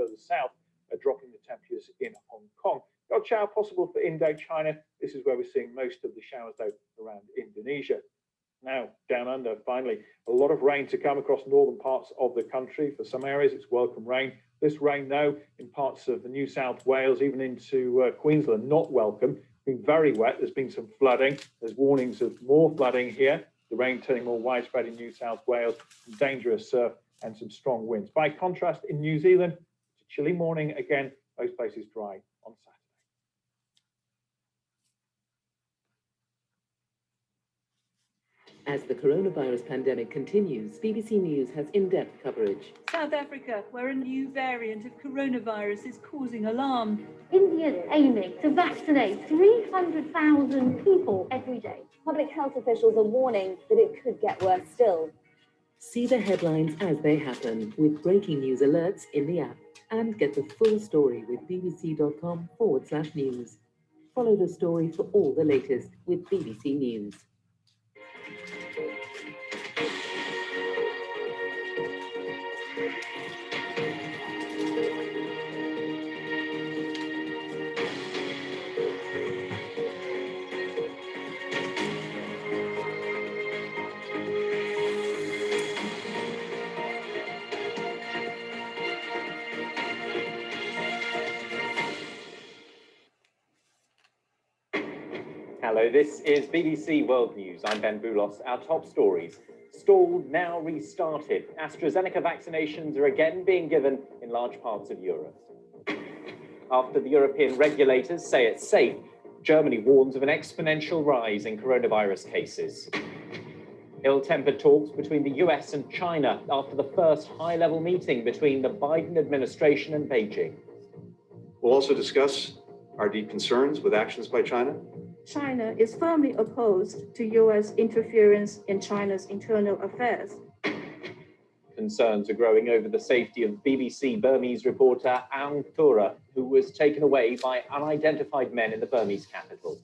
further south, dropping the temperatures in Hong Kong. Odd shower possible for Indochina. This is where we're seeing most of the showers, though, around Indonesia. Now, down under, finally, a lot of rain to come across northern parts of the country. For some areas, it's welcome rain. This rain, though, in parts of New South Wales, even into Queensland, not welcome. It's been very wet. There's been some flooding. There's warnings of more flooding here. The rain turning more widespread in New South Wales, some dangerous surf and some strong winds. By contrast, in New Zealand, it's a chilly morning again. Most places dry on Saturday. As the coronavirus pandemic continues, BBC News has in-depth coverage. South Africa, where a new variant of coronavirus is causing alarm. India is aiming to vaccinate 300,000 people every day. Public health officials are warning that it could get worse still. See the headlines as they happen with breaking news alerts in the app, and get the full story with bbc.com/news. Follow the story for all the latest with BBC News. Hello, this is BBC World News. I'm Ben Boulos. Our top stories. Stalled, now restarted. AstraZeneca vaccinations are again being given in large parts of Europe. After the European regulators say it's safe, Germany warns of an exponential rise in coronavirus cases. Ill-tempered talks between the US and China after the first high-level meeting between the Biden administration and Beijing. We'll also discuss our deep concerns with actions by China. China is firmly opposed to US interference in China's internal affairs. Concerns are growing over the safety of BBC Burmese reporter Aung Tura, who was taken away by unidentified men in the Burmese capital.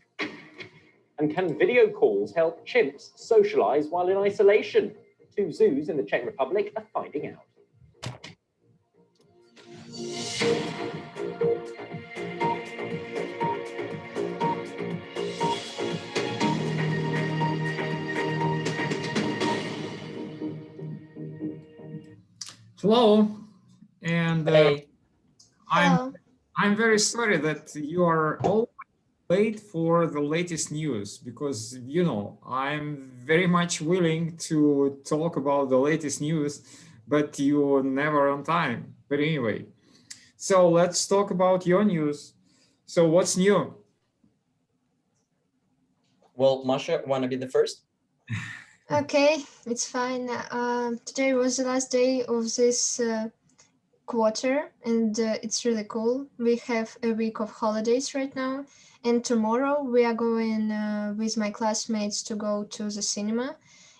And can video calls help chimps socialize while in isolation? 2 zoos in the Czech Republic are finding out. Hello, and Hey. I'm very sorry that you are all late for the latest news, because you know I'm very much willing to talk about the latest news, but you're never on time. But anyway, so let's talk about your news. So what's new? Well, Masha, wanna be the first? Okay, it's fine. Today was the last day of this quarter, and it's really cool. We have a week of holidays right now, and tomorrow we are going with my classmates to go to the cinema.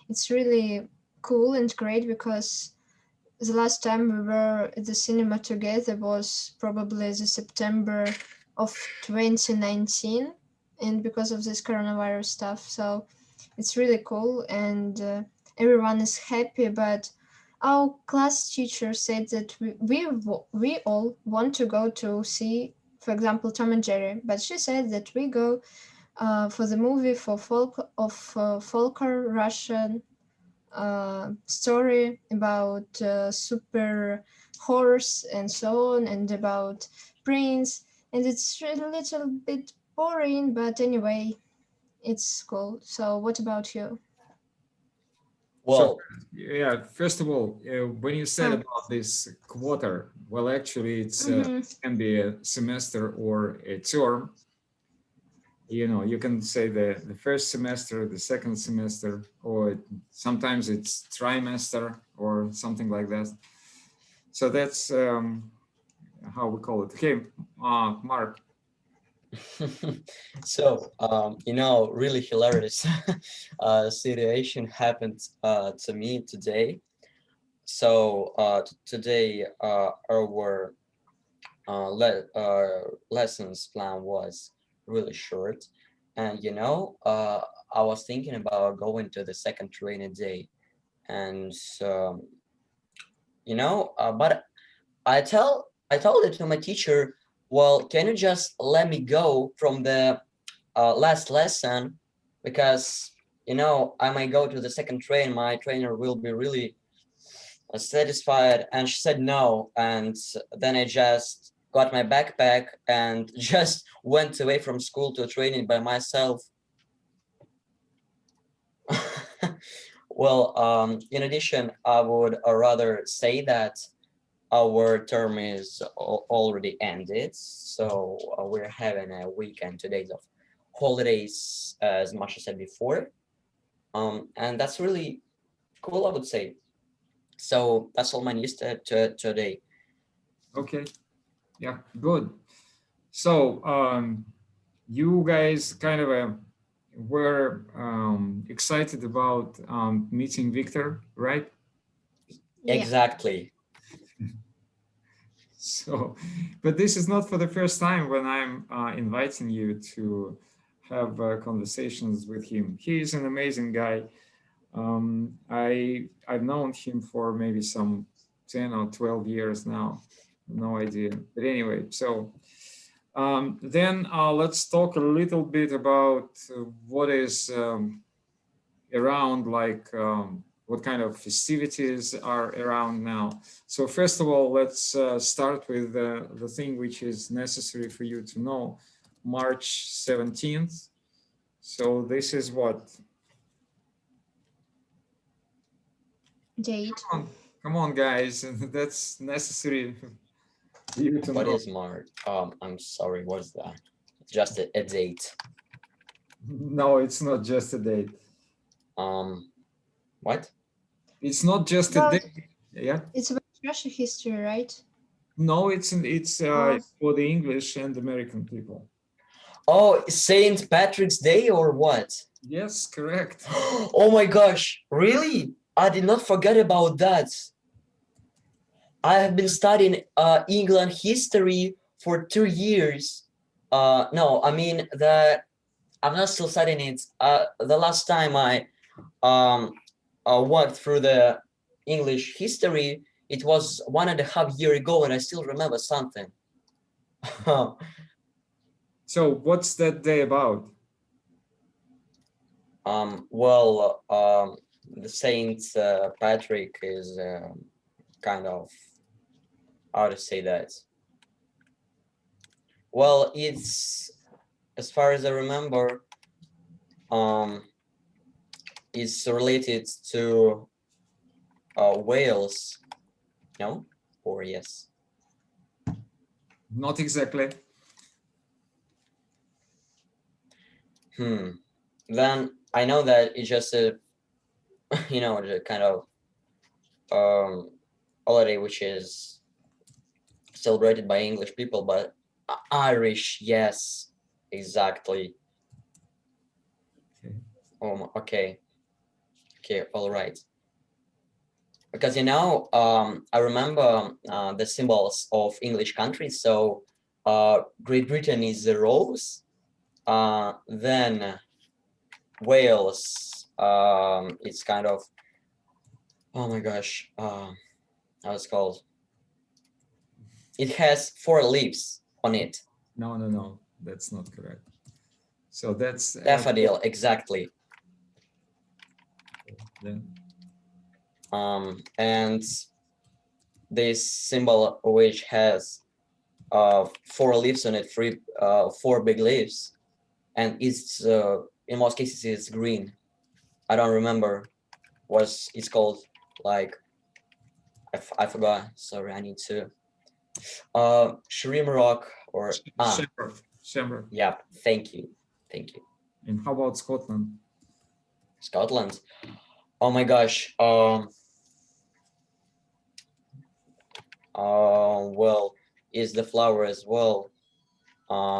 It's really cool and great because the last time we were at the cinema together was probably the September of 2019, and because of this coronavirus stuff. So it's really cool, and everyone is happy, but our class teacher said that we all want to go to see, for example, Tom and Jerry, but she said that we go for the movie for Folklore Russian story about super horse and so on, and about prince, and it's a little bit boring, but anyway, it's cool. So what about you? Well, Yeah, first of all, when you said about this quarter, well, actually it's can be a semester or a term. You know, you can say the first semester, the second semester, or sometimes it's trimester or something like that. So that's how we call it. Okay, Mark. So, you know, really hilarious situation happened to me today. So today our lessons plan was really short, and you know, I was thinking about going to the second training day, and you know, but I tell I told it to my teacher, well, can you just let me go from the last lesson, because you know I might go to the second train, my trainer will be really satisfied. And she said no, and then I just got my backpack and just went away from school to training by myself. Well, in addition, I would rather say that our term is already ended, so we're having a weekend, 2 days of holidays, as Masha said before, and that's really cool, I would say. So that's all my news today. Okay, yeah, good. So you guys kind of were excited about meeting Victor, right? Yeah. Exactly. So, but this is not for the first time when I'm inviting you to have conversations with him. He is an amazing guy. I've known him for maybe some 10 or 12 years now, no idea. But anyway, so then let's talk a little bit about what is around, like what kind of festivities are around now. So first of all, let's start with the thing which is necessary for you to know, March 17th. So this is what? Date. Come on, guys, that's necessary for you to know. What is March? I'm sorry, what's that? It's just a date. No, it's not just a date. What? It's not just a date. Yeah. It's about Russian history, right? No, it's for the English and American people. Oh, Saint Patrick's Day or what? Yes, correct. Oh my gosh, really? I did not forget about that. I have been studying England history for 2 years. No, I mean I'm not still studying it. The last time I walked through the English history, it was 1.5 years ago, and I still remember something. So what's that day about? Well, the Saint Patrick is kind of, how to say that? Well, it's, as far as I remember, it's related to Wales, no? Or yes? Not exactly. Then I know that it's just a, you know, the kind of holiday which is celebrated by English people, but Irish, yes, exactly. Okay. Okay, all right. Because, you know, I remember the symbols of English countries. So Great Britain is the rose, then Wales, it's kind of, oh my gosh, how it's called? It has 4 leaves on it. No, that's not correct. So that's daffodil, exactly. Then. And this symbol, which has 4 leaves on it, 4 big leaves, and it's in most cases it's green. I don't remember what it's called. Like I forgot. Sorry, I need to. Shamrock or Shamrock. Yeah, thank you. And how about Scotland? Scotland. Oh my gosh. Well, is the flower as well.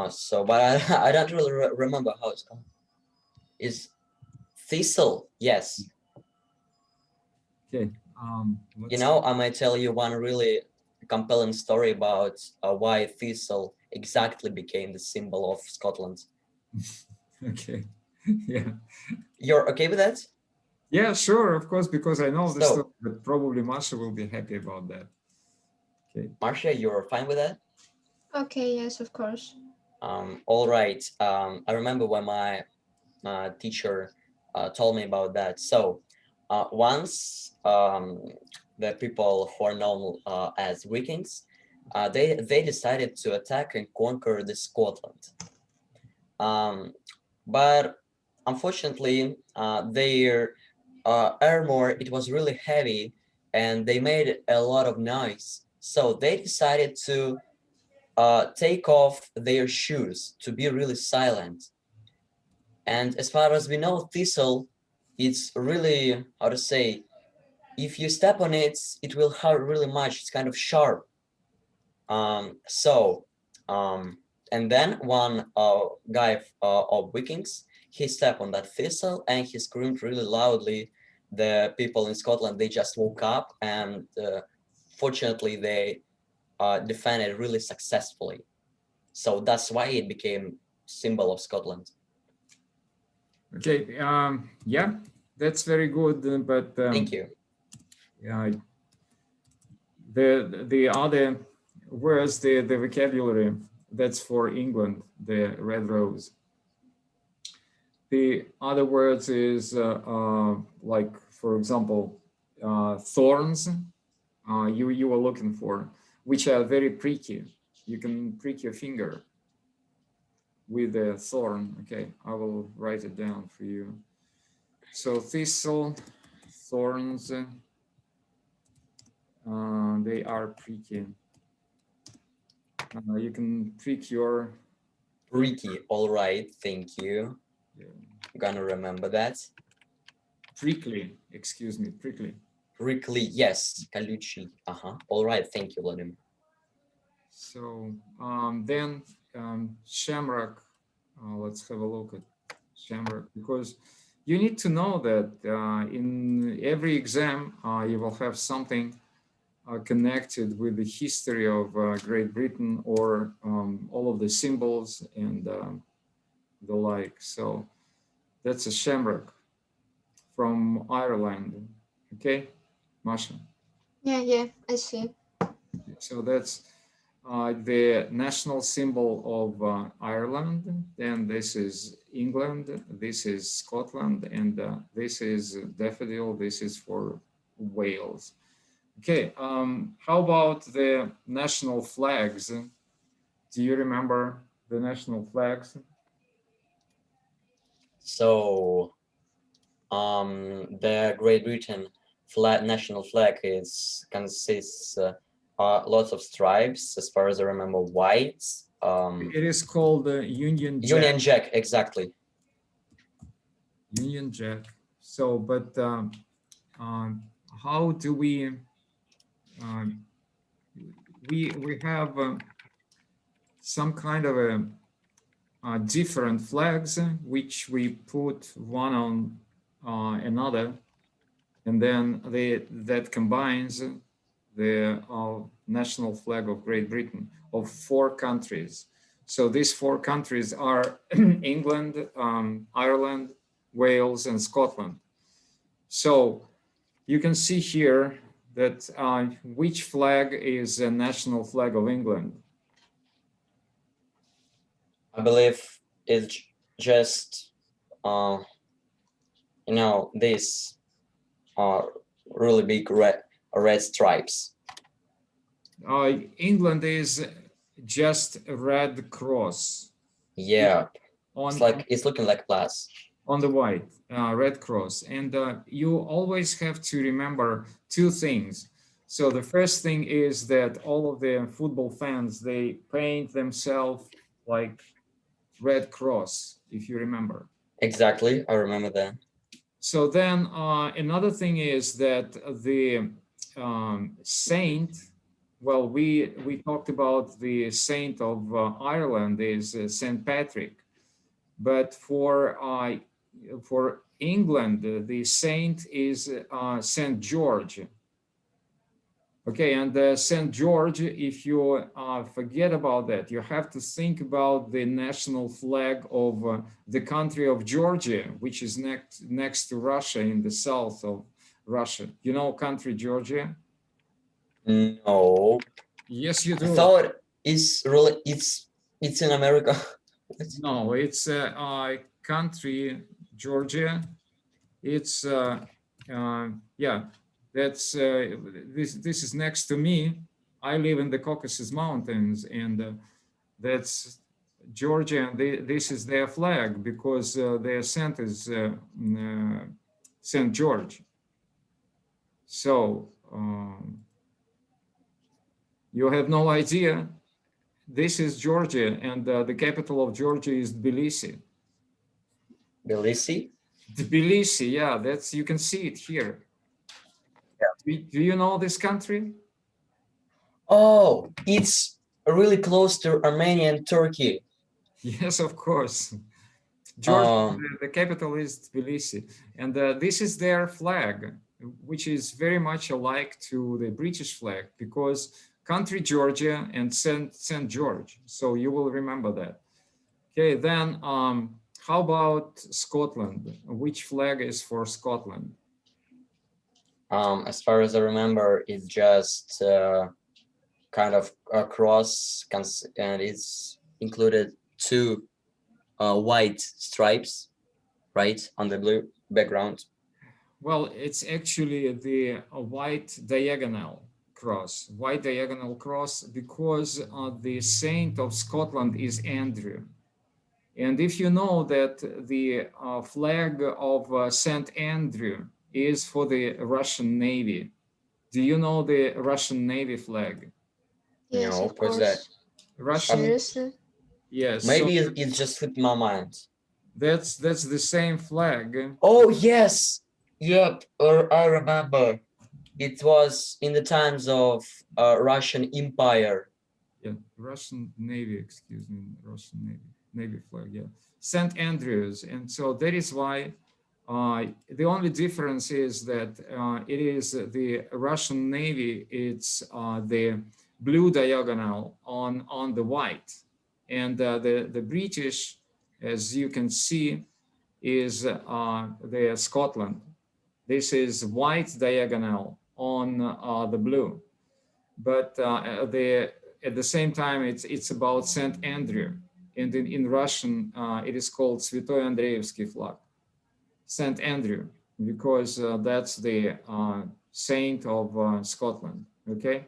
So, but I don't really remember how it's called. Is thistle? Yes. Okay. You know, I might tell you one really compelling story about why thistle exactly became the symbol of Scotland. Okay. Yeah. You're okay with that? Yeah, sure, of course, because I know this So, stuff, but probably Masha will be happy about that. Okay. Marcia, you're fine with that? Okay, yes, of course. All right. I remember when my teacher told me about that. So once the people who are known as Vikings, they decided to attack and conquer the Scotland. But unfortunately, their armor, it was really heavy and they made a lot of noise. So they decided to take off their shoes to be really silent. And as far as we know, thistle, it's really, how to say, if you step on it, it will hurt really much. It's kind of sharp. And then one guy of Vikings, he stepped on that thistle and he screamed really loudly. The people in Scotland, they just woke up, and fortunately they defended really successfully. So that's why it became symbol of Scotland. Okay, yeah, that's very good, but thank you. Yeah, the other words, the vocabulary, that's for England, the red rose. The other words is like, for example, thorns. You were looking for, which are very pricky. You can prick your finger with a thorn. Okay, I will write it down for you. So thistle, thorns, they are pricky. You can prick your... Pricky, all right, thank you. Yeah. I'm gonna remember that. Prickly, excuse me, prickly. Prickly, yes, колючий. All right, thank you, Vladimir. So then shamrock, let's have a look at shamrock, because you need to know that in every exam you will have something connected with the history of Great Britain, or all of the symbols and the like. So that's a shamrock from Ireland. Okay, Masha? Yeah, I see. So that's the national symbol of Ireland, and this is England, this is Scotland, and this is daffodil, this is for Wales. Okay, how about the national flags? Do you remember the national flags? So the Great Britain national flag consists lots of stripes, as far as I remember, white. It is called the Union Jack. Union Jack, exactly. Union Jack. So, but how do we have some kind of a different flags which we put one on another, and then that combines the national flag of Great Britain of 4 countries. So these 4 countries are England, Ireland, Wales, and Scotland. So you can see here that which flag is a national flag of England? I believe it's just, you know, these are really big red stripes. England is just a red cross. Yeah, it's looking like plus. On the white, red cross. And you always have to remember 2 things. So the first thing is that all of the football fans, they paint themselves like red cross, if you remember. Exactly, I remember that. So then another thing is that the saint, well, we talked about the saint of Ireland is St. Patrick, but for England, the saint is St. George. Okay, and St. George, if you forget about that, you have to think about the national flag of the country of Georgia, which is next to Russia, in the south of Russia. You know country Georgia? No. Yes, you I do. thought it's really it's in America. No, it's a country, Georgia. It's yeah, that's this is next to me. I live in the Caucasus Mountains, and that's Georgia. And this is their flag because their saint is Saint George. So you have no idea. This is Georgia, and the capital of Georgia is Tbilisi. Tbilisi? Tbilisi, yeah, that's, you can see it here. Yeah. Do you know this country? Oh, it's really close to Armenia and Turkey. Yes, of course. Georgia, the capital is Tbilisi, and this is their flag, which is very much alike to the British flag, because country Georgia and Saint George. So you will remember that. Okay, then how about Scotland? Which flag is for Scotland? As far as I remember, it's just kind of a cross, and it's included two white stripes, right, on the blue background. Well, it's actually the white diagonal cross, because the saint of Scotland is Andrew. And if you know that the flag of St. Andrew is for the Russian Navy. Do you know the Russian Navy flag? Yes, no, of what's course. that? Russian. Seriously? Yes. Maybe so it just slipped my mind. That's the same flag. Oh yes, yep. I remember. It was in the times of Russian Empire. Yeah, Russian Navy. Excuse me, Russian Navy flag. Yeah, St. Andrews, and so that is why. The only difference is that it is the Russian Navy. It's the blue diagonal on the white, and the British, as you can see, is the Scotland. This is white diagonal on the blue, but at the same time it's about St. Andrew, and in Russian it is called Святой Андреевский flag. St. Andrew, because that's the saint of Scotland. Okay.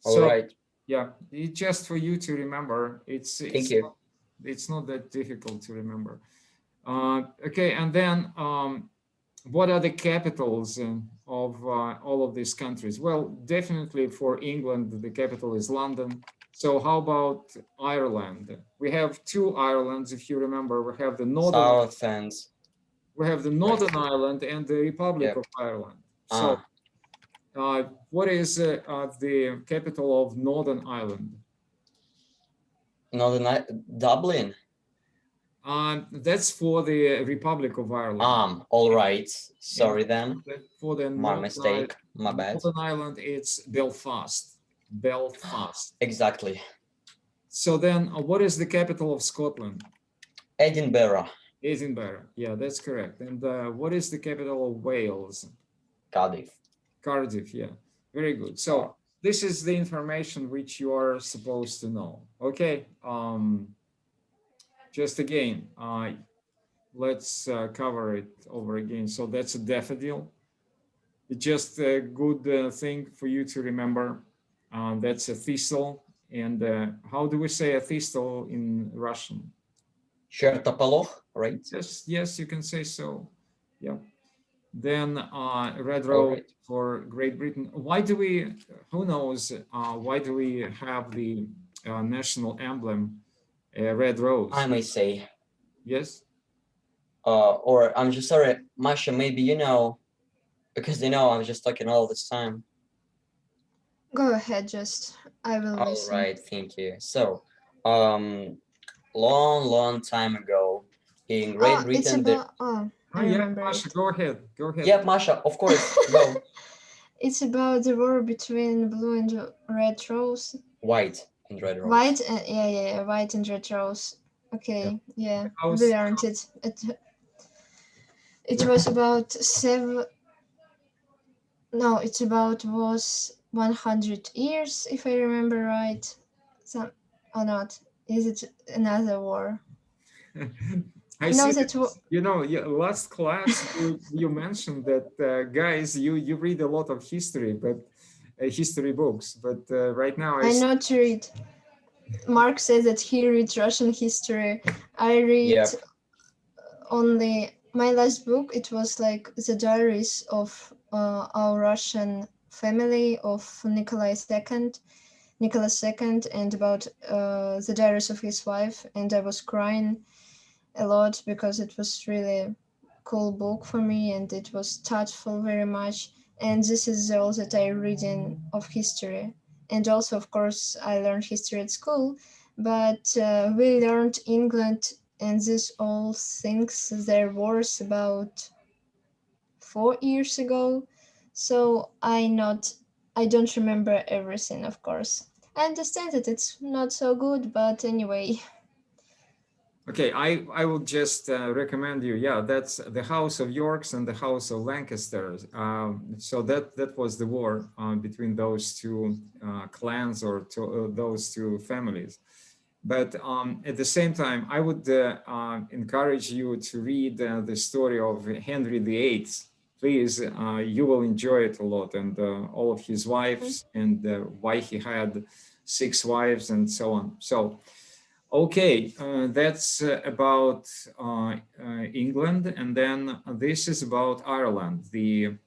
All right. Yeah, it's just for you to remember. Thank you. It's not that difficult to remember. Okay, and then what are the capitals of all of these countries? Well, definitely for England, the capital is London. So how about Ireland? We have two Irelands, if you remember. We have the Northern South and we have the Northern Ireland and the Republic of Ireland. So what is the capital of Northern Ireland? Dublin. That's for the Republic of Ireland. All right. Sorry then. For the my mistake. My bad. Northern Ireland, it's Belfast. Belfast. Exactly. So then, what is the capital of Scotland? Edinburgh. Edinburgh. Yeah, that's correct. And what is the capital of Wales? Cardiff. Cardiff. Yeah. Very good. So this is the information which you are supposed to know. Okay. Just again, let's cover it over again. So that's a daffodil. It's just a good thing for you to remember. That's a thistle. And how do we say a thistle in Russian? Чертополох, right? Yes, you can say so. Yeah. Then red rose for Great Britain. Why do we, who knows, why do we have the national emblem, red rose? I may say. Yes? Or I'm just sorry, Masha, maybe you know, because you know I'm just talking all this time. Go ahead, just, I will listen. All right, thank you. So, long time ago in Great Britain. I remember. Masha, go ahead. Yeah, Masha, of course, go. It's about the war between blue and red rose. White and red rose. White and yeah, white and red rose. Okay, yeah, we learned it. It was about was 100 years, if I remember right. Some or not? Is it another war? I No, see that that, you know, last class you mentioned that guys, you read a lot of history, but history books, but right now I not read. Mark says that he reads Russian history. I read only my last book. It was like the diaries of our Russian family of Nicholas II, and about the diaries of his wife. And I was crying a lot because it was really cool book for me, and it was thoughtful very much. And this is all that I reading of history. And also, of course, I learned history at school, but we learned England and this all things there was about 4 years ago. So I don't remember everything, of course. I understand that it's not so good, but anyway. Okay, I would just recommend you. Yeah, that's the House of Yorks and the House of Lancaster. So that was the war between those two clans or those two families. But at the same time, I would encourage you to read the story of Henry VIII. Please, you will enjoy it a lot, and all of his wives, and why he had 6 wives and so on. So. Okay, that's about England, and then this is about Ireland, the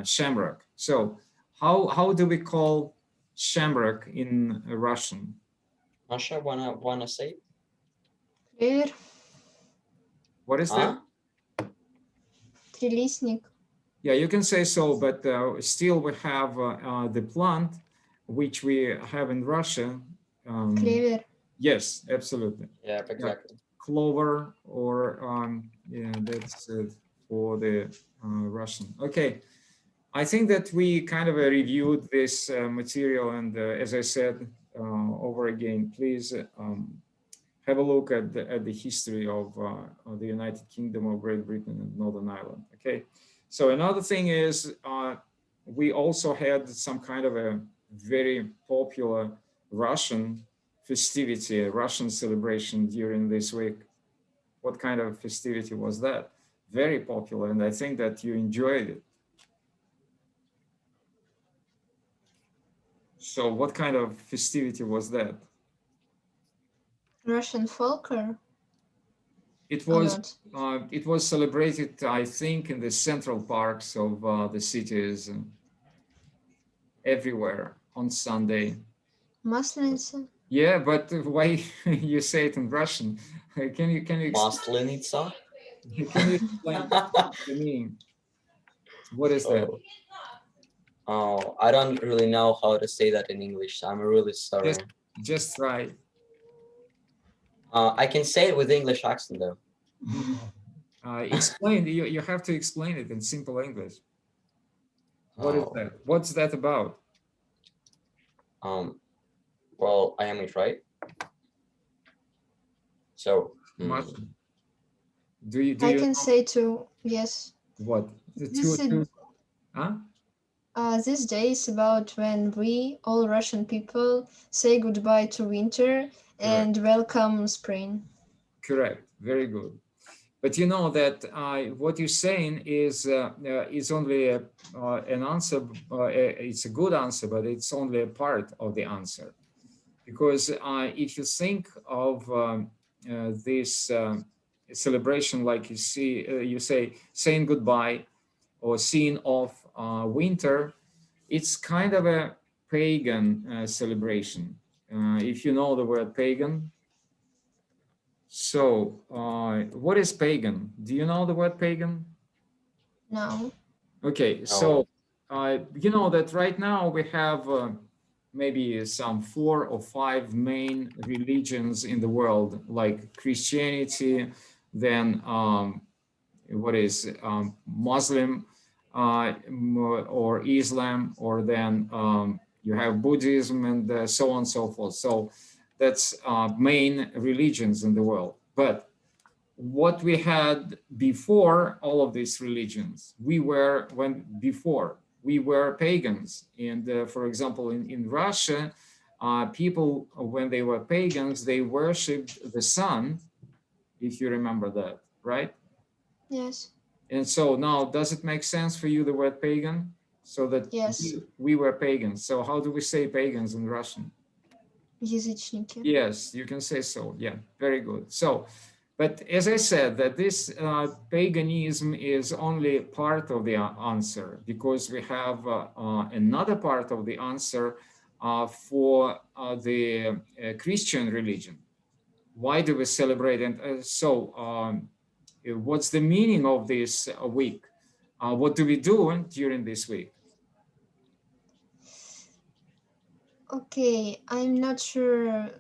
shamrock. So how do we call shamrock in Russian? Masha, wanna say? Клевер. What is that? Трилистник. Yeah, you can say so, but still we have the plant, which we have in Russia. Клевер. Yes, absolutely. Yeah, exactly. Clover, or yeah, that's for the Russian. Okay, I think that we kind of reviewed this material, and as I said over again, please have a look at the history of the United Kingdom of Great Britain and Northern Ireland. Okay, so another thing is we also had some kind of a very popular Russian festivity, a Russian celebration during this week. What kind of festivity was that? Very popular, and I think that you enjoyed it. So what kind of festivity was that? Russian folklore? It was celebrated, I think, in the central parks of the cities, everywhere on Sunday. Masleniца? Yeah, but why you say it in Russian? Can you Maslenitsa? Can you explain the meaning? What is that? Oh, I don't really know how to say that in English. I'm really sorry. Just try. I can say it with English accent though. Explain. You have to explain it in simple English. What is that? What's that about? Well, I am it right. So. Do you I can say too. Yes. What? This day is about when we, all Russian people, say goodbye to winter and welcome spring. Correct. Very good. But you know that what you're saying is only an answer. It's a good answer, but it's only a part of the answer. Because if you think of this celebration, like you say, saying goodbye or seeing off winter, it's kind of a pagan celebration. If you know the word pagan. So what is pagan? Do you know the word pagan? No. Okay, so you know that right now we have maybe some 4 or 5 main religions in the world, like Christianity, then what is Muslim or Islam, or then you have Buddhism, and so on and so forth. So that's main religions in the world. But what we had before all of these religions, before we were pagans. And for example, in Russia, people, when they were pagans, they worshipped the sun, if you remember that, right? Yes. And so now, does it make sense for you, the word pagan? So that Yes. we were pagans. So how do we say pagans in Russian? Язычники. Yes, you can say so. Yeah, very good. So, but as I said, that this paganism is only part of the answer, because we have another part of the answer for the Christian religion. Why do we celebrate? And what's the meaning of this week? What do we do during this week? Okay, I'm not sure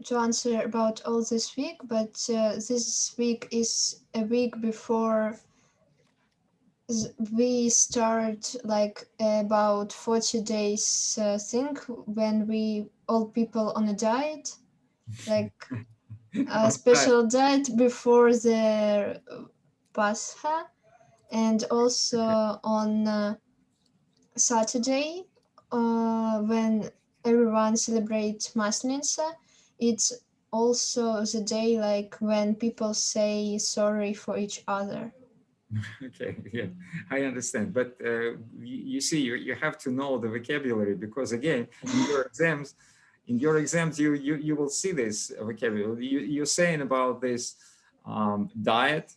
to answer about all this week, but this week is a week before we start, like about 40 days thing, when we all people on a diet, like a special diet before the Pascha, and also on Saturday, when everyone celebrates Maslenitsa, it's also the day like when people say sorry for each other. Okay, yeah, I understand. But you see, you have to know the vocabulary, because again, in your exams, you will see this vocabulary. You're saying about this diet.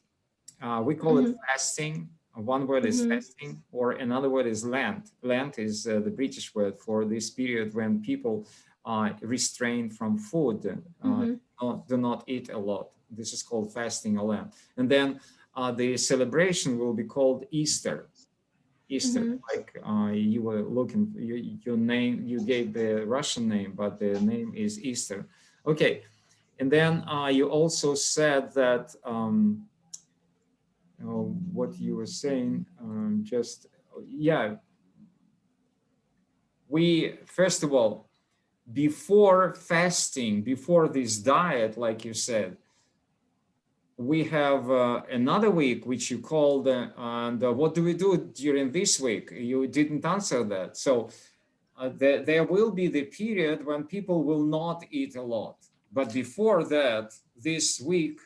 We call it fasting. One word is fasting, or another word is Lent. Lent is the British word for this period when people restrain from food, do not eat a lot. This is called fasting or Lent. And then the celebration will be called Easter. Easter, like you were looking, your name, you gave the Russian name, but the name is Easter. Okay, and then you also said that what you were saying, we, first of all, before fasting, before this diet, like you said, we have another week, which you called, and what do we do during this week? You didn't answer that. So there will be the period when people will not eat a lot. But before that, this week,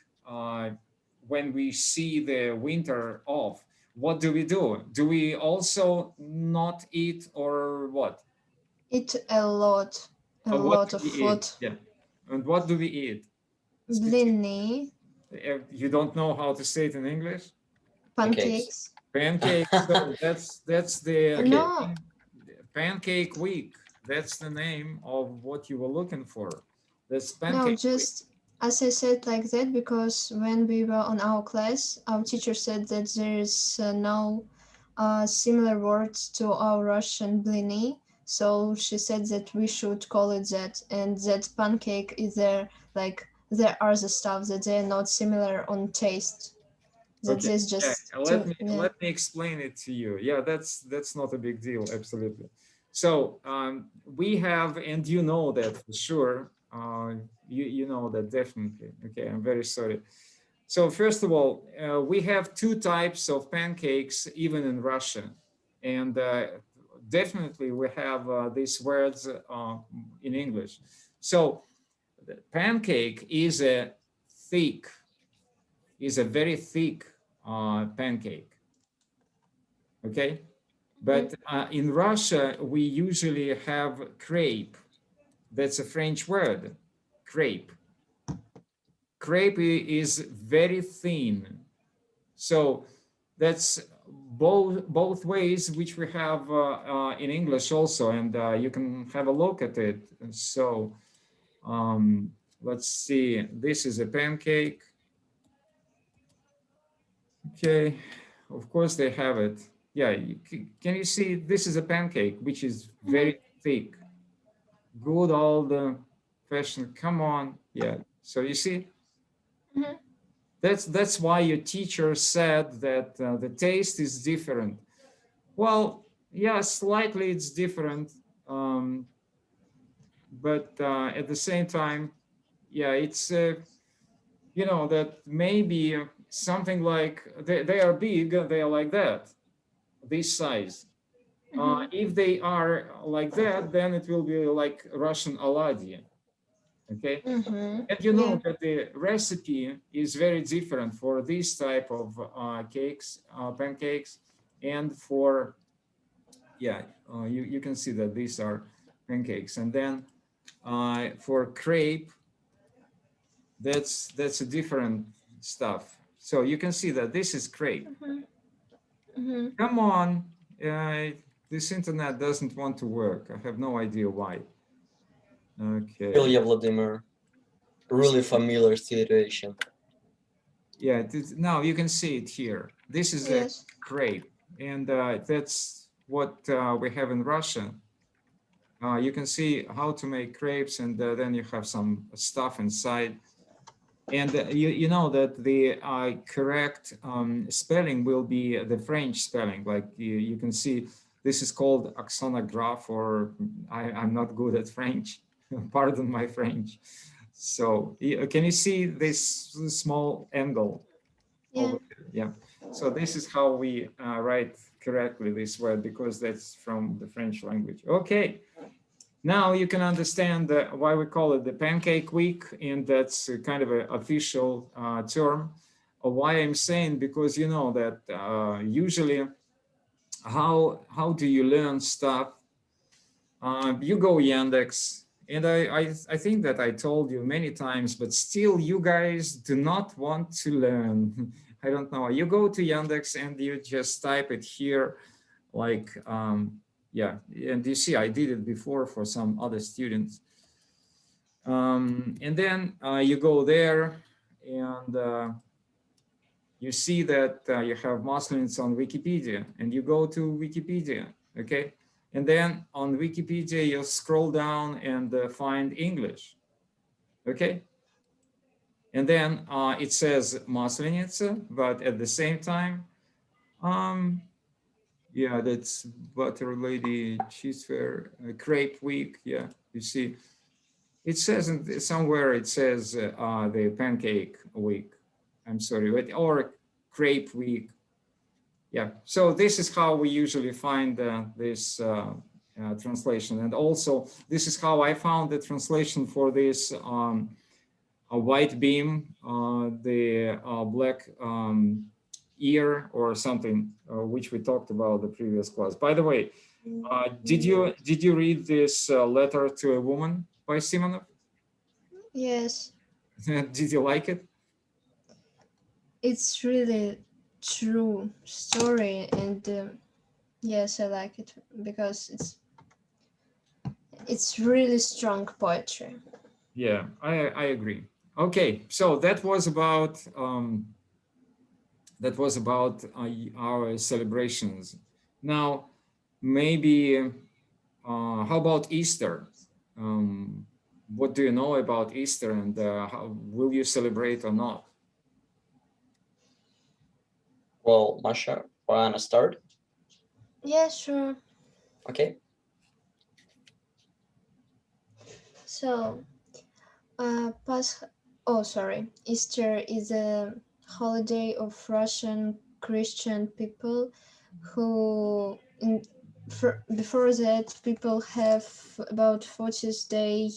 when we see the winter off, what do we do? Do we also not eat, or what? Eat a lot of food. Yeah. And what do we eat? Blini. You don't know how to say it in English? Pancakes. Pancakes. So that's the No. pancake week. That's the name of what you were looking for. That's pancake. No, just week. As I said like that, because when we were on our class, our teacher said that there is no similar words to our Russian blini. So she said that we should call it that, and that pancake is there, like there are the stuff that they're not similar on taste. That okay. is just let me explain it to you. Yeah, that's not a big deal. Absolutely. So we have, and you know that for sure. You know that definitely. Okay, I'm very sorry. So first of all, we have two types of pancakes even in Russia, and definitely we have these words in English. So the pancake is a very thick pancake. Okay, but in Russia we usually have crepe. That's a French word, crepe. Crepe is very thin. So that's both ways which we have in English also, and you can have a look at it. So let's see, this is a pancake. Okay, of course they have it. Yeah, can you see, this is a pancake, which is very thick. Good old fashion, come on. Yeah, so you see, that's why your teacher said that the taste is different. Well, yeah, slightly it's different, but at the same time, yeah, it's you know, that maybe something like they are big, they are like that, this size, If they are like that, then it will be like Russian oladyi. Okay, and you know that the recipe is very different for this type of cakes, pancakes, and for you can see that these are pancakes, and then for crepe, that's a different stuff. So you can see that this is crepe. Come on, this internet doesn't want to work. I have no idea why. Okay. Really, Vladimir, really familiar situation. Yeah, now you can see it here. This is a crepe, and that's what we have in Russia. You can see how to make crepes, and then you have some stuff inside. And you know that the correct spelling will be the French spelling. Like you can see, this is called axonograph, or I'm not good at French. Pardon my French. So can you see this small angle? Yeah. So this is how we write correctly this word, because that's from the French language. Okay. Now you can understand why we call it the Pancake Week, and that's kind of an official term. Why I'm saying, because you know that usually how do you learn stuff? You go Yandex, and I think that I told you many times, but still you guys do not want to learn. I don't know. You go to Yandex and you just type it here, like yeah, and you see I did it before for some other students. And then you go there and you see that you have muslins on Wikipedia, and you go to Wikipedia, okay? And then on Wikipedia, you scroll down and find English, okay? And then it says maslenitsa, but at the same time, yeah, that's Butter Lady Cheese Fair, Crepe Week, yeah, you see. It says somewhere, it says the Pancake Week, I'm sorry, or Crepe Week. Yeah, so this is how we usually find this translation. And also, this is how I found the translation for this a white beam, the black ear or something, which we talked about the previous class. By the way, did you read this letter to a woman by Simonov? Yes. Did you like it? It's really true story, and yes, I like it because it's really strong poetry. Yeah, I agree. Okay, so that was about our celebrations. Now, maybe how about Easter? What do you know about Easter, and how, will you celebrate or not? Well, Masha, wanna start? Yeah, sure. Okay. So, Easter is a holiday of Russian Christian people who, before that, people have about 40th day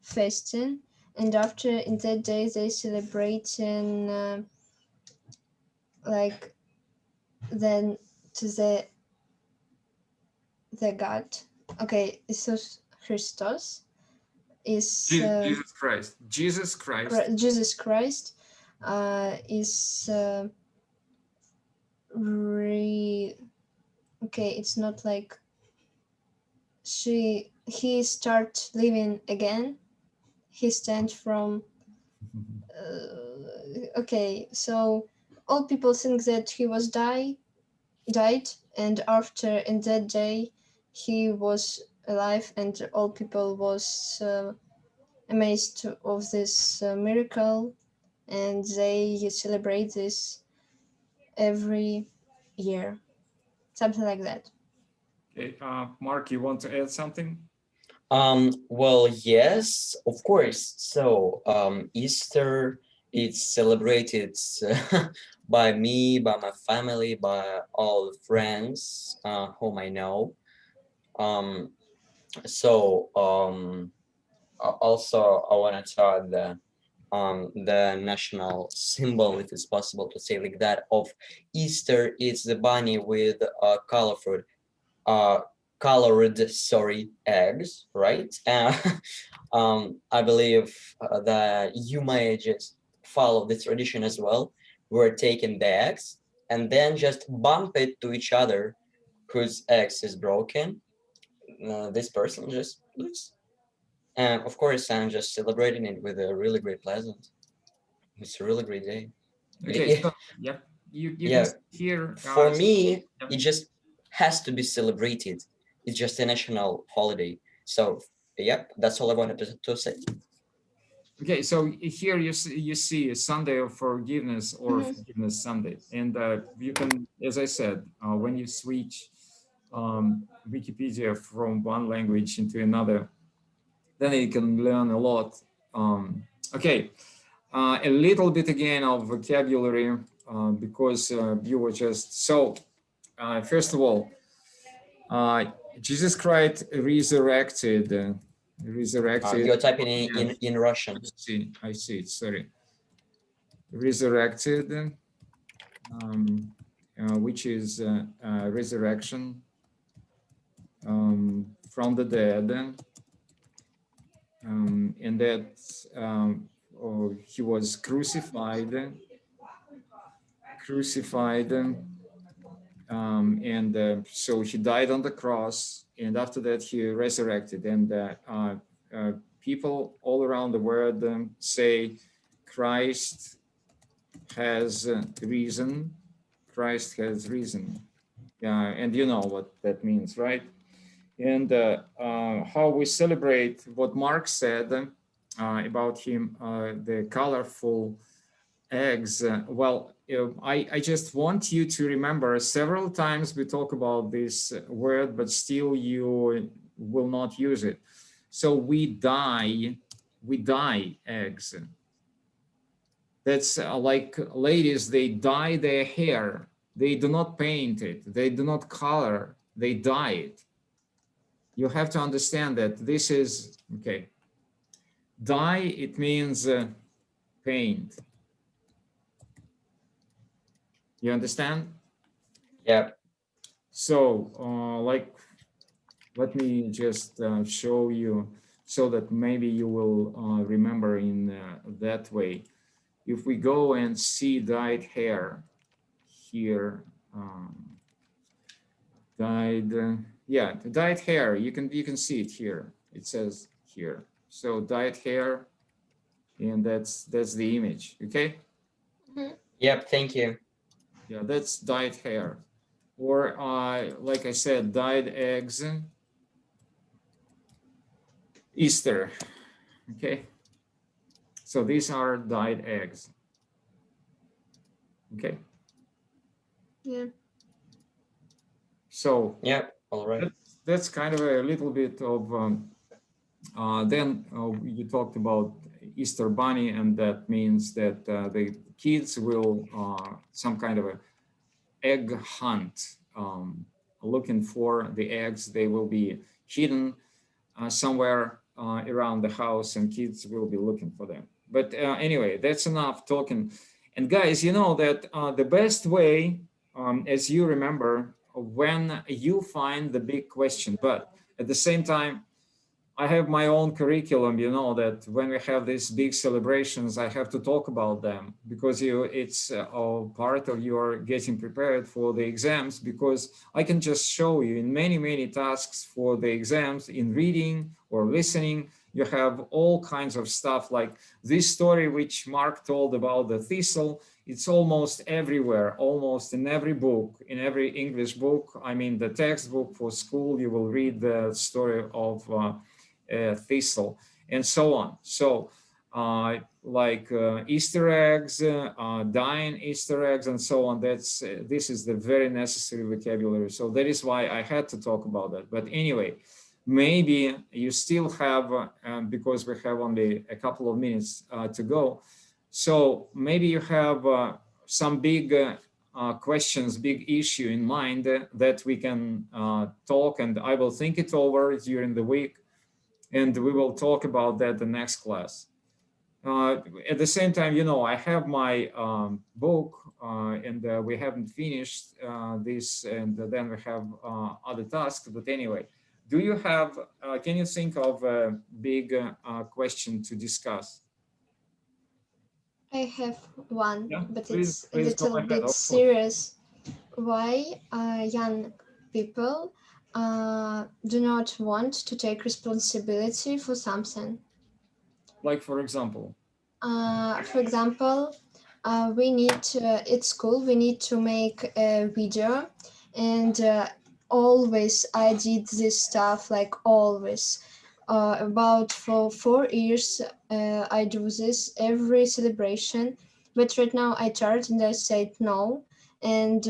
fasting, and after in that day they celebrate in like then to the God. Okay, Jesus Christos is Jesus Christ. Jesus Christ. Jesus Christ is okay. It's not like he start living again. He stands from okay. So all people think that he was died, and after in that day he was alive, and all people was amazed of this miracle, and they celebrate this every year, something like that. Okay, Mark, you want to add something? Well, yes, of course. So Easter, it's celebrated by me, by my family, by all friends whom I know. Also, I want to talk the national symbol, if it's possible to say like that, of Easter. It's the bunny with colored eggs, right? I believe that you might just follow this tradition as well. We're taking the eggs and then just bump it to each other whose eggs is broken. This person just looks. And of course, I'm just celebrating it with a really great pleasant. It's a really great day. Okay, so, yep, you can see here. For me, it just has to be celebrated. It's just a national holiday. So, yep, that's all I wanted to say. Okay, so here you see Sunday of Forgiveness or Forgiveness Sunday. And you can, as I said, when you switch Wikipedia from one language into another, then you can learn a lot. Okay, a little bit again of vocabulary because you were just, so first of all, Jesus Christ resurrected. You're typing in Russian. I see it, sorry. Resurrected, which is resurrection from the dead. And that he was crucified, and so he died on the cross, and after that he resurrected. And people all around the world say Christ has risen. Christ has risen. And you know what that means, right? And how we celebrate what Mark said about him, the colorful eggs. Well, I just want you to remember several times we talk about this word, but still you will not use it. So we dye eggs. That's like ladies, they dye their hair. They do not paint it. They do not color. They dye it. You have to understand that this is, okay, dye, it means paint. You understand? Yeah. So like, let me just show you so that maybe you will remember in that way. If we go and see dyed hair here, dyed hair, you can see it here. It says here. So dyed hair, and that's the image. Okay. Yep. Thank you. Yeah, that's dyed hair, or like I said, dyed eggs. Easter. Okay. So these are dyed eggs. Okay. Yeah. So yeah, all right. That's kind of a little bit of. Then you talked about Easter Bunny, and that means that the kids will some kind of a egg hunt, looking for the eggs. They will be hidden somewhere around the house, and kids will be looking for them. But anyway, that's enough talking. And guys, you know that the best way, as you remember, when you find the big question, but at the same time, I have my own curriculum, you know, that when we have these big celebrations, I have to talk about them because it's a part of your getting prepared for the exams, because I can just show you in many tasks for the exams in reading or listening. You have all kinds of stuff like this story, which Mark told about the thistle. It's almost everywhere, almost in every book, in every English book. I mean, the textbook for school, you will read the story of thistle and so on. So like Easter eggs, dyeing Easter eggs and so on, this is the very necessary vocabulary. So that is why I had to talk about that. But anyway, maybe you still have, because we have only a couple of minutes to go, so maybe you have some big questions, big issue in mind that we can talk, and I will think it over during the week, and we will talk about that the next class. At the same time, you know, I have my book, and we haven't finished this, and then we have other tasks. But anyway, do you have, can you think of a big question to discuss? I have one, Yeah, but please, it's a little ahead, bit serious. Why young people do not want to take responsibility for something? Like, for example? We need to, at school, we need to make a video, and always I did this stuff, like always. About for 4 years, I do this every celebration, but right now I tried and I said no, and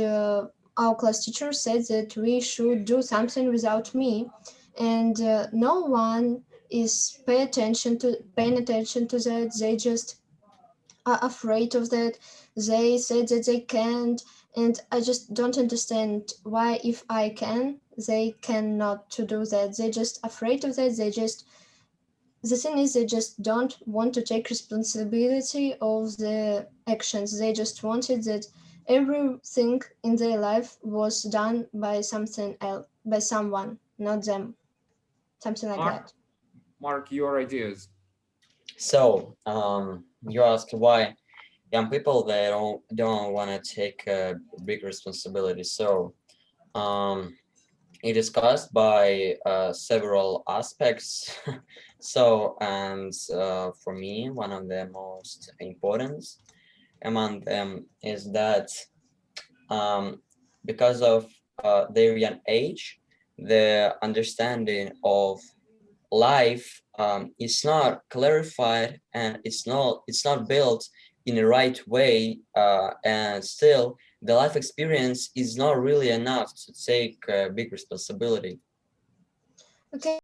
our class teacher said that we should do something without me, and no one is paying attention to that. They just are afraid of that. They said that they can't, and I just don't understand why, if I can, they cannot to do that. They're just afraid of that. The thing is, they just don't want to take responsibility of the actions. They just wanted that everything in their life was done by something else, by someone, not them. Something like that. Mark, your ideas. So you asked why young people, they don't want to take a big responsibility. So it discussed by several aspects. So, and for me, one of the most important among them is that because of their young age, the understanding of life is not clarified, and it's not built in the right way, and still the life experience is not really enough to take big responsibility. Okay.